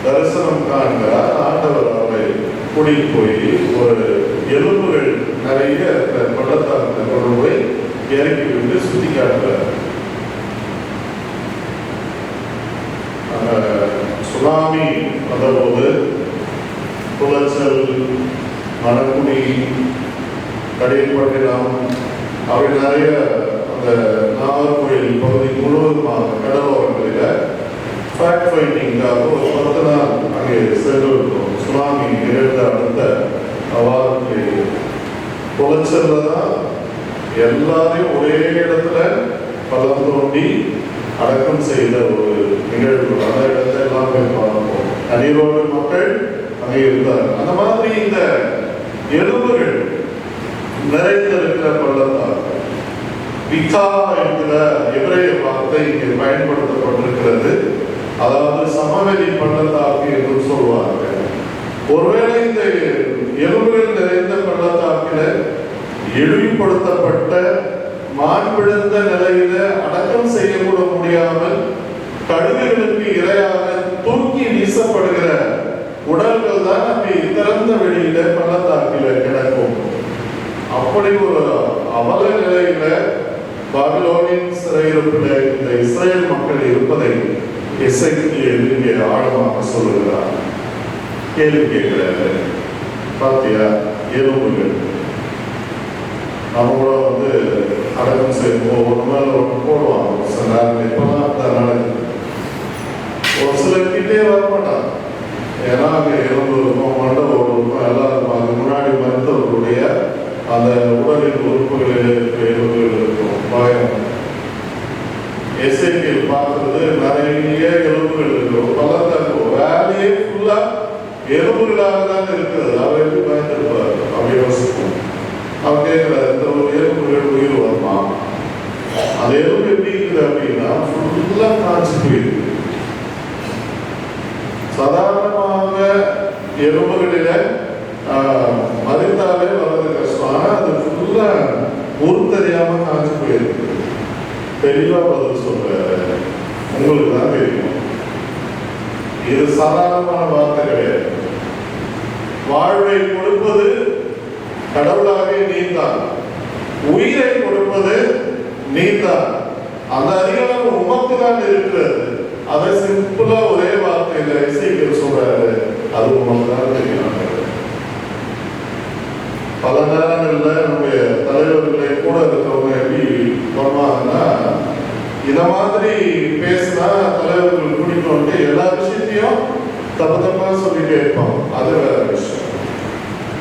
தரிசனம் காண்கிறார் ஆண்டவர். அவரை கூட்டிட்டு போய் ஒரு எலும்புகள் நிறைய பள்ளத்தாக்கு கொண்டு போய் இறக்கி விட்டு சுத்தி காட்டுறார். சுனாமி வந்தபோது குளச்சல், மணக்குடி, கடியப்பட்டினம் அவை நிறைய அந்த நாகர்கோயில் பகுதி முழுவதுமாக கடலோரங்களில் ஃபேக்ட் ஃபைண்டிங்காக ஒரு 10 நாள் அங்கே சென்றிருக்கிறோம். சுனாமி நிகழ்ந்த அடுத்த வாரத்தில் குளச்சல்ல தான் எல்லாரையும் ஒரே இடத்துல பள்ளம் தோண்டி அடக்கம் செய்த ஒரு நிகழ்வு. அந்த இடத்தை எல்லாம் போய் பார்ப்போம். தனியோடு மக்கள் அங்கே இருந்தார். அந்த மாதிரி இந்த எலும்புகள் நிறைந்திருக்கிற பள்ளத்தாக்கு விகா என்கிற எபிரேய வார்த்தை இங்கே பயன்படுத்தப்பட்டிருக்கிறது. அதாவது சமவெளி பள்ளத்தாக்கு என்று சொல்வார்கள். ஒருவேளை இந்த எலும்புகள் நிறைந்த பள்ளத்தாக்கில் இழிவுபடுத்தப்பட்ட மாண்பிழந்த நிலையில அடக்கம் செய்யக்கூட முடியாமல் கழுகுகளுக்கு இரையாக தூக்கி வீசப்படுகிற உடல்கள் தான் அப்படி திறந்த வெளியில பள்ளத்தாக்கில கிடக்கும். அப்படி ஒரு அவல நிலையில பாபிலோனின் சிறையிருப்பில் இந்த இஸ்ரேல் மக்கள் இருப்பதை எசேக்கியேல் இங்கே ஆழமாக சொல்லுகிறார். கேள்வி கேட்கிறாரு, பாத்தியா எலும்புகள் நம்ம கூட அடக்கம் செய்வோம், ஒரு மேல ஒன்று போடுவாங்க. சில நேரம் இப்பதான் நடக்குது. ஒரு சிலர் கிட்டே வரமாட்டாங்க. ஏன்னா அங்கே எலும்பு இருக்கும், மண்டபம் இருக்கும், எல்லாம் இருக்கும். அதுக்கு முன்னாடி மருத்துவர்களுடைய அந்த உடலின் உறுப்புகளில் இருக்கிற எலும்புகள் இருக்கும். பயம். எசேக்கியேல் பார்க்கறது நிறைய எலும்புகள் இருக்கும். பள்ளத்தாக்கு வேலையே ஃபுல்லா எலும்புகளாக தான் இருக்கிறது. அவர் எப்படி பயந்துருப்பார்? அப்படி யோசிப்போம். அவன் கேட்கிறார், இந்த எலும்புகள் உயிர் வருமா? அந்த எலும்பு எப்படி இருக்குது அப்படின்னா ஃபுல்லா காய்ச்சி போயிருக்கு. சாதாரணமாக எலும்புகளில மதித்தாலே வர்றது கஷ்டம். ஆனா அது ஃபுல்லா ஊர் தெரியாம காய்ச்சி போயிருக்கு. தெளிவா பதில் சொல்றாரு, உங்களுக்கு தான் தெரியும். இது சாதாரணமான வார்த்தை கிடையாது. வாழ்வை கொடுப்பது கடவுளாக நீதான், உயிரை கொடுப்பது நீதான். அந்த அதிகாரம் உமக்கு தான் இருக்கிறது. அதை சிம்பிளா ஒரே வார்த்தையில எசேக்கியேல் சொல்றாரு, அது உமக்கு தான் தெரியும். பல நேரங்கள்ல நம்முடைய தலைவர்களை கூட இருக்கிறவங்க எப்படி வருவாங்கன்னா, இத மாதிரி பேசினா தலைவர்கள் குடிக்கொண்டு எல்லா விஷயத்தையும் தப்பு தப்பா சொல்லிட்டே இருப்பாங்க. அது வேற விஷயம்.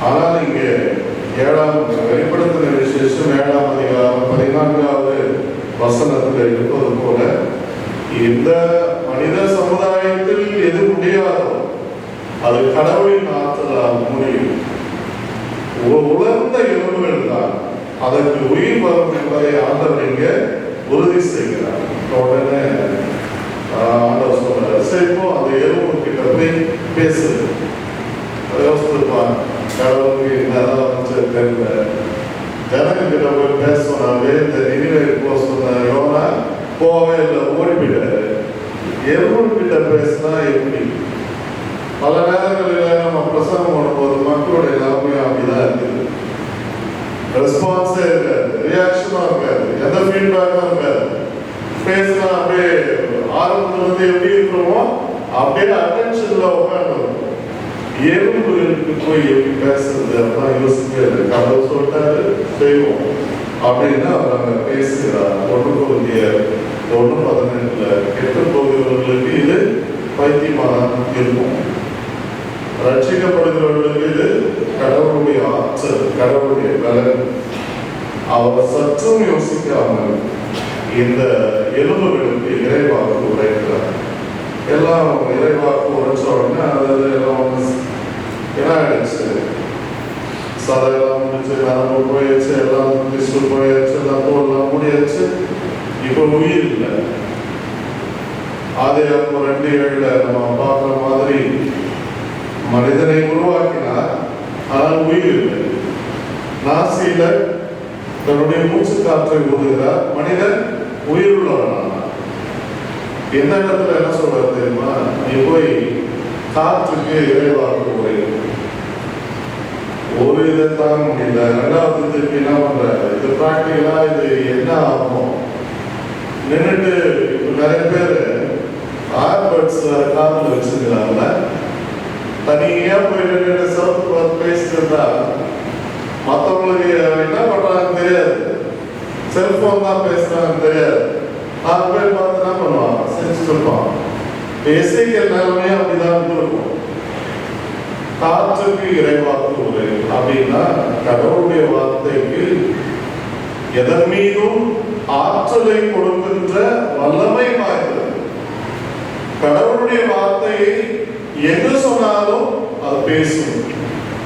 ஆனால் இங்கே வெளிப்படுத்தின விசேஷம் 7ஆம் அதிகாரம் 14வது வசனத்தில் இருப்பது போல, இந்த மனித சமுதாயத்தில் எது முடியாதோ அது கடவுளின் ஆற்றலால் முடியும். உலர்ந்த எலும்புகள் தான் அதற்கு உயிர் வரும் என்பதை ஆண்டவர் இங்கே உறுதி செய்கிறார். உடனே ஆண்டவர் சொல்றாரு, இப்போ அந்த எலும்பு கிட்ட போய் பேசுது. யோசிச்சிருப்பான், கடவுளுக்கு என்னதான் தெரியல, ஜனங்கிட்ட போய் பேச சொன்னாவே இந்த நினைவை போக சொன்ன யோனா போகவே இல்லை, ஓடி போயிட்டாரு. எலும்பு கிட்ட பேசினா எப்படி? பல நேரங்களில் நம்ம பிரசங்கம் பண்ணும்போது மக்களுடைய நிலைமையும் அப்படிதான் இருக்குது. ரெஸ்பான்ஸே இருக்காது, ரியாக்ஷனும் இருக்காது, எந்த ஃபீட்பேக்கும் இருக்காது. பேசினா அப்படியே ஆரம்பத்துல எப்படி இருக்கிறோமோ அப்படியே அட்டென்ஷன்ல உட்காந்துருக்கும். எலும்புகளுக்கு போய் எப்படி பேசுறது அப்படின்னா யோசிக்கிறது. கடவுள் சொல்லிட்டாரு செய்வோம் அப்படின்னு அவர் அங்க பேசுகிறார். 1 Corinthians 1:18 கெட்டு போகிறவர்களுக்கு இது பைத்தியமாக இருக்கும், ரட்சிக்கப்படுகிறவர்களுக்கு இது கடவுளுடைய ஆற்றல், கடவுளுடைய பலன். அவர் சற்றும் யோசிக்காமல் இந்த எலும்புகளுக்கு இறைவாக்கு உரைக்கிறார். எல்லாம் இறைவாக்கு உரைச்ச உடனே அது எல்லாம் என்ன ஆயிடுச்சு, சதையெல்லாம் முடிச்சு, நரம்பு போயிடுச்சு, எல்லாம் திசு போயிடுச்சு, எல்லாம் தோல்லாம் முடியாச்சு. இப்போ உயிர் இல்லை. அதே 2:7 நம்ம பார்க்குற மாதிரி மனிதனை உருவாக்கினார், ஆனால் உயிர் இல்லை. நாசியில தன்னுடைய மூச்சு காற்றை ஊதுகிறார், மனிதன் உயிர் உள்ளவனானார். எந்த இடத்துல என்ன சொல்றது தெரியுமா? நீ போய் காற்றுக்கு இறைவாக்கு உரை. ஒரு இதை தாங்க முடியல. 2வது திருப்பி என்ன பண்ற, இது பிராக்டிகலா இது என்ன ஆகும்? நின்றுட்டு நிறைய பேர் ஆர்பர்ட்ஸ் காதில் வச்சிருக்கிறாங்கல்ல, தனியா போய் நின்று சவுத் பேசிட்டு இருந்தா மற்றவங்களுக்கு என்ன பண்றாங்கன்னு தெரியாது, செல்போன் தான் பேசுறாங்கன்னு தெரியாது. 6 பேர் பார்த்து என்ன பண்ணுவான், செஞ்சுட்டு இருப்பான். எஸ்ஐக்கள் நிலைமையே அப்படிதான் இருக்கும். காற்றுக்கு இறைவாக்கு உரை அப்படின்னா கடவுளுடைய வார்த்தைக்கு எதன் மீதும் ஆற்றலை கொடுக்கின்ற வல்லமை வாய்ந்தது. கடவுளுடைய வார்த்தையை எங்கு சொன்னாலும் அது பேசும்.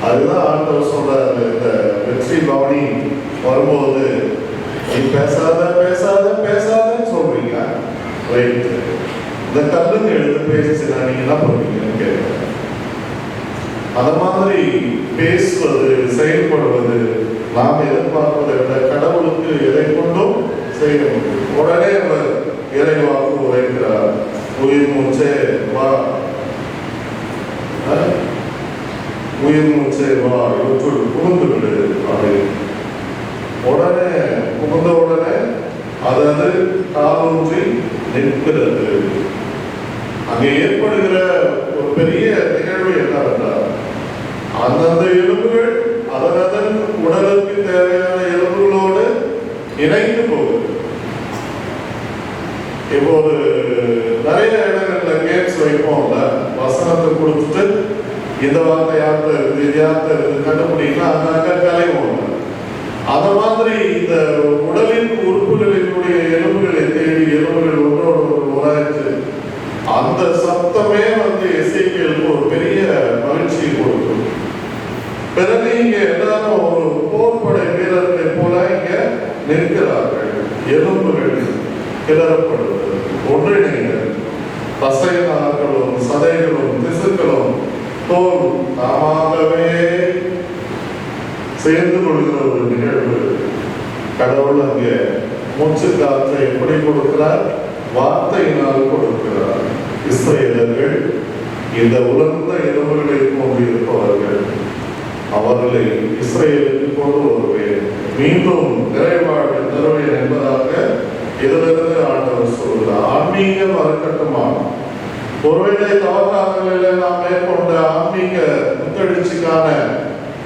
அதுதான் ஆண்டவர் சொல்றாரு. இந்த வெற்றி பவனி வரும்போது நீ பேசாத பேசாத பேசாதன்னு சொல்றீங்க, ரைட்? இந்த கல்லுங்க எழுத பேசுச்சுன்னா நீங்க என்ன பண்ணுவீங்கன்னு கேட்கிறேன். அந்த மாதிரி பேசுவது, செயல்படுவது நாம் எதிர்பார்ப்பதை விட கடவுளுக்கு எதை கொண்டும் செய்ய முடியும். உடனே அவர் இறைவாக்கு உரைக்கிறார், உயிர் மூச்சே வா, உயிர் மூச்சே வா, இவற்றுள் புகுந்து விடு அப்படின்னு. உடனே புகுந்த உடனே அதாவது காலூன்றி நிற்கிறது. அங்கே ஏற்படுகிற ஒரு பெரிய நிகழ்வு என்னவென்றால், அந்தந்த எலும்புகள் அதன் உடலுக்கு தேவையான எலும்புகளோடு இணைந்து போகுது. இப்போது நிறைய இடங்கள்ல கேம்ஸ் வைப்போம்ல, வசனத்தை கொடுத்துட்டு இந்த வார்த்தை யார்கிட்ட இருக்குது, இது யார்கிட்ட இருக்குது கண்டுபிடிக்கலாம், அங்க கலைவோம். அந்த மாதிரி இந்த உடலின் உறுப்புகளினுடைய எலும்புகளை தேடி எலும்புகள் ஒன்றோடு ஒன்று உராய்ச்சு அந்த சத்தமே எசேக்கியேலுக்கு ஒரு பெரிய மகிழ்ச்சியை கொடுக்கும். பிறகு இங்க எல்லாரும் ஒரு போர்படை வீரர்களை போல இங்க நிற்கிறார்கள். எலும்புகள் கிளறப்படுவது, ஒன்றிணைகள், தசைநார்களும் சதைகளும் திசுக்களும் தோல் தாமாகவே சேர்ந்து கொள்கிற ஒரு நிகழ்வு. கடவுள் அங்கே மூச்சு காற்றை எப்படி கொடுக்கிறார்? வார்த்தையினால் கொடுக்கிறார். இஸ்ரவேலர்கள் இந்த உலர்ந்த எலும்புகளை கொண்டு இருப்பவர்கள், அவர்களை இஸ்ரவேலுக்கு கொண்டு வருவேன், மீண்டும் நிறைவாழ்வு தருவேன் என்பதாக இதிலிருந்து ஆண்டவர் சொல்கிறார். ஆன்மீக மரக்கட்டுமானம். ஒருவேளை தவறாகல நாம் மேற்கொண்ட ஆன்மீக முத்தெழுச்சிக்கான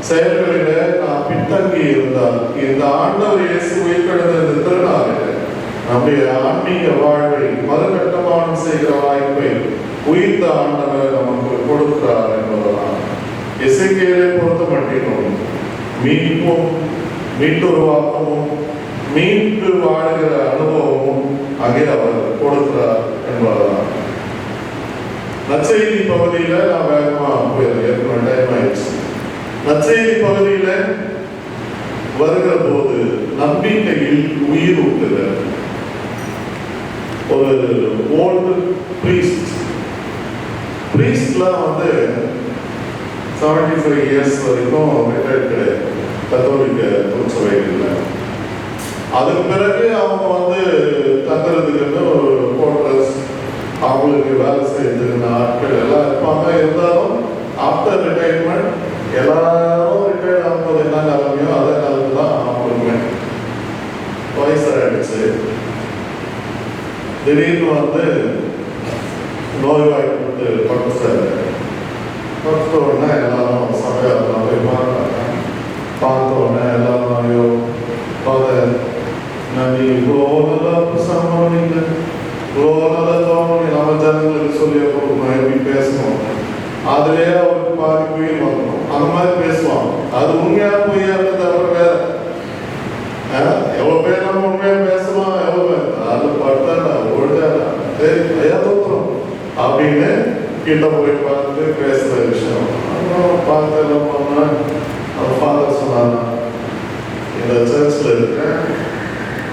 செயல்களில நாம் பின்தங்கி இருந்தால், இந்த ஆண்டவர் இயேசு உயிர்த்தெழுந்த இந்த திருநாளில் நம்முடைய ஆன்மீக வாழ்வை மறுகட்டமானம் செய்கிற வாய்ப்பை உயிர்த்த ஆண்டவர் நமக்கு கொடுக்கிறார் என்பதுதான். எசேக்கியேலை பொறுத்த மட்டிலும் மீட்பும் மீட்டுருவாக்கமும் மீண்டு வாழ்கிற அனுபவமும் அங்கே அவர் கொடுக்கிறார் என்பதுதான். நற்செய்தி பகுதியில நான் வேகமா போயிருக்கேன், டைம் ஆயிடுச்சு. நற்செய்தி பகுதியில வருகிற போது நம்பிக்கையில் உயிர் ஊட்டுதல். ஒரு ஓல்டு பிரீஸ்ட்லாம் 75 இயர்ஸ் வரைக்கும் ரிட்டையர்ட் கிடையாது கத்தோலிக்க திருச்சபைகளில். அதுக்கு பிறகு அவங்க தங்குறதுக்குன்னு ஒரு குவார்டர்ஸ், அவங்களுக்கு வேலை செய்யறதுக்கு ஆட்கள் எல்லாம் இருப்பாங்க. இருந்தாலும் ஆஃப்டர் ரிட்டையர்மெண்ட் எல்லாரும் ரிட்டையர்ட் ஆகும்போது என்ன நிலைமையோ அதே நிலைமை தான் அவங்களுக்குமே. வயசாயிடுச்சு, திடீர்னு நோய்வாய்ப்பட்டு படுத்த உடனே எல்லாரும் சமையலாம் போய் பார்த்தாங்க. பார்த்த உடனே எல்லாரும் ஐயோ ஃபாதர், நான் இவ்வளோ நல்லா சமாளிங்க, இவ்வளோ நல்லா தோணி நம்ம ஜனங்களுக்கு சொல்லி கொடுக்கணும், எப்படி பேசணும், அதுலேயே அவருக்கு பாதி உயிர் வரணும், அந்த மாதிரி பேசுவாங்க. அது உண்மையாக பொய்யா தவிர வேற கிட்ட போய் பார்த்து பேசுகிற விஷயம். அப்புறம் பார்த்து என்ன பண்ணால் அந்த ஃபாதர் சொன்னாங்க, இந்த சர்ச்சில் இருக்க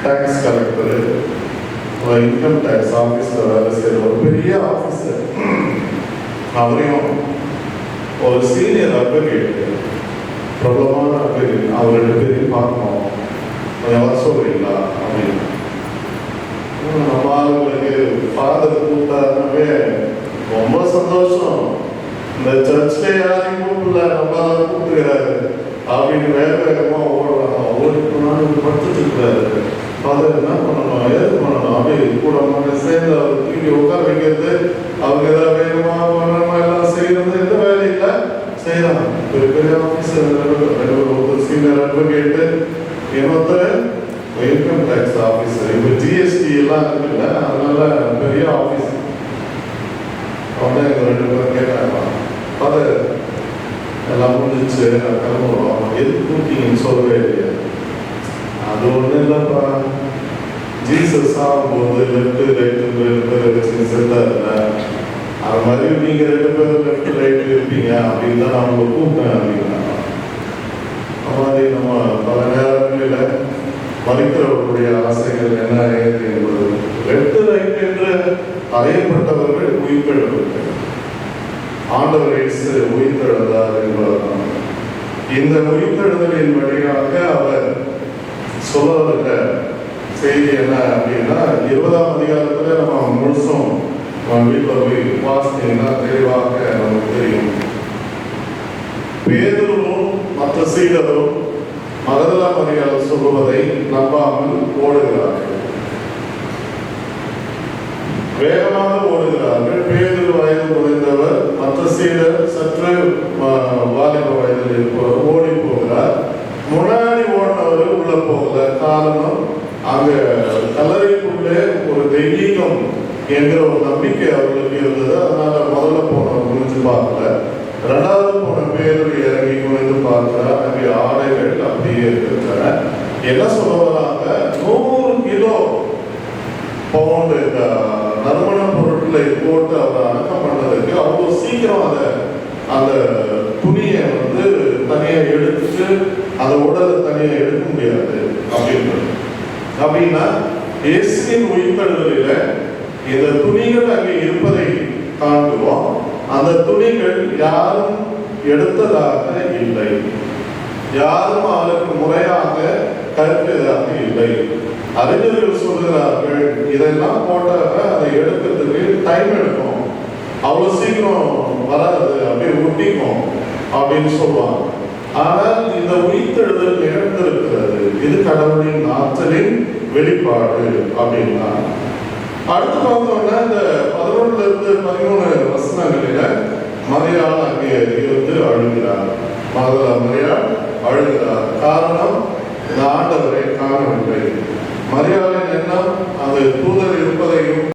டேக்ஸ் கலெக்டரு, இன்கம் டேக்ஸ் ஆஃபீஸில் வேலை செய்கிற ஒரு பெரிய ஆஃபீஸர், அவரையும் ஒரு சீனியர் அட்வொகேட், பிரபலமான அட்வொகேட், அவர் 2 பேரையும் பார்க்கணும், கொஞ்சம் வர சொல்றீங்களா அப்படின்னு. நம்ம ஆளுங்களுக்கு ஃபாதர் கூப்பிட்டாருனாவே ரொம்ப சந்தோஷம். இந்த சர்ச்சில் யாரையும் கூப்பிடல, நம்ம தான் கூப்பிட்டுக்கிறாரு அப்படின்னு வேக வேகமாக ஓடுறாங்க. ஓடிட்டு படுத்துட்டு இருக்கிறாரு. ஃபாதர் என்ன பண்ணணும், ஏது பண்ணணும் அப்படி கூட சேர்ந்து அவர் தூக்கி உட்கார வைக்கிறது, அவங்க ஏதாவது வேகமாக பண்ணணுமா எல்லாம் செய்யறது, எந்த வேலையில செய்யலாம். பெரிய ஆஃபீஸர், ஒரு சீனியர் அட்வொகேட்டு, இன்னொருத்தர் இன்கம் டேக்ஸ் ஆஃபீஸர். இப்போ ஜிஎஸ்டி எல்லாம் இருக்குல்ல, அதனால பெரிய ஆஃபீஸ். அவங்க எங்கள் 2 பேரும் கேட்டாங்க, ஃபாதர் எல்லாம் முடிஞ்சிச்சு, நான் கிளம்புறோம், எது கூட்டிங்கன்னு சொல்லவே இல்லையா? அது ஒன்றும் இல்லைப்பா, ஜீசஸ் ஆகும்போது லெஃப்ட் ரைட்டு 2 பேர் வச்சு செத்தாருல, அது மாதிரி நீங்கள் 2 பேரும் லெஃப்ட் ரைட்டு இருப்பீங்க அப்படின்னு தான் நான் உங்களை கூப்பிட்டேன் அப்படின்னா. அது மாதிரி நம்ம பல நேரங்களில் மறிக்கிறவர்களுடைய ஆசைகள் என்ன என்பது, லெஃப்ட் ரைட் என்று அறையப்பட்டவர்கள் உயிர்த்தெழுவார்கள். ஆண்டவர் இயேசு உயிர்த்தெழுந்தார் என்பதுதான். இந்த உயிர்த்தெழுதலின் வழியாக அவர் சொல்லுகிற செய்தி என்ன அப்படின்னா, 20ஆம் அதிகாரத்தில் நம்ம முழுசும் வீட்டில் போய் வாசித்தீங்கன்னா தெளிவாக நமக்கு தெரியும். பேதுருவும் மற்ற சீடரும் மகதலா மரியாள் சொல்லுவதை நம்பாமல் ஓடுகிறார்கள், வேகமாக ஓடுகிறார்கள். பேதுரு வயது முடிந்தவர், மற்ற சீடர் சற்று வாலிப வயதில் இருப்பவர் ஓடி போகிறார். முன்னாடி ஓடினவர் உள்ள போகல. காரணம், அங்க கல்லறைக்குள்ளே ஒரு தெய்வீகம் என்கிற ஒரு நம்பிக்கை அவர்களுக்கு இருந்தது. அதனால முதல்ல போனவர் குனிஞ்சு பார்க்கல. 2வது போன பேதுரு இறங்கி குனிந்து பார்க்கிறார். அங்கே ஆடைகள் அப்படியே இருக்கின்றன. என்ன சொல்ல வராங்க, 100 கிலோ பவுண்டு நறுமண பொருட்களை போட்டு அவர் அடக்கம் பண்ணதுக்கு அவ்வளோ சீக்கிரம் அந்த துணியை தனியாக எடுத்துட்டு அந்த உடலை தனியாக எடுக்க முடியாது அப்படின்றது. அப்படின்னா இயேசுவின் உயிர்த்தெழுதலில் இந்த துணிகள் அங்கே இருப்பதை காண்கிறோம். அந்த துணிகள் யாரும் எடுத்ததாக இல்லை, யாரும் அவருக்கு முறையாக கற்பித்ததாக இல்லை. அறிஞர்கள் சொல்கிறார்கள், இதெல்லாம் போட்டாக்க அதை எடுக்கிறதுக்கு டைம் எடுக்கும், அவ்வளோ சீக்கிரம் வராது, அப்படியே ஒட்டிக்கும் அப்படின்னு சொல்லுவாங்க. ஆனால் இந்த உயிர்த்தெழுதல் நிகழ்ந்திருக்கிறது, இது கடவுளின் ஆற்றலின் வெளிப்பாடு அப்படின்னா. அடுத்து பார்த்தோம்னா இந்த 11 to 13 வசனங்களில மரியாள் அங்கே இருந்து அழுகிறார். மரியாள் அழுகிறார். காரணம், இந்த ஆண்டவரை காணவில்லை. மரியாளின் எண்ணம், அது தூதரை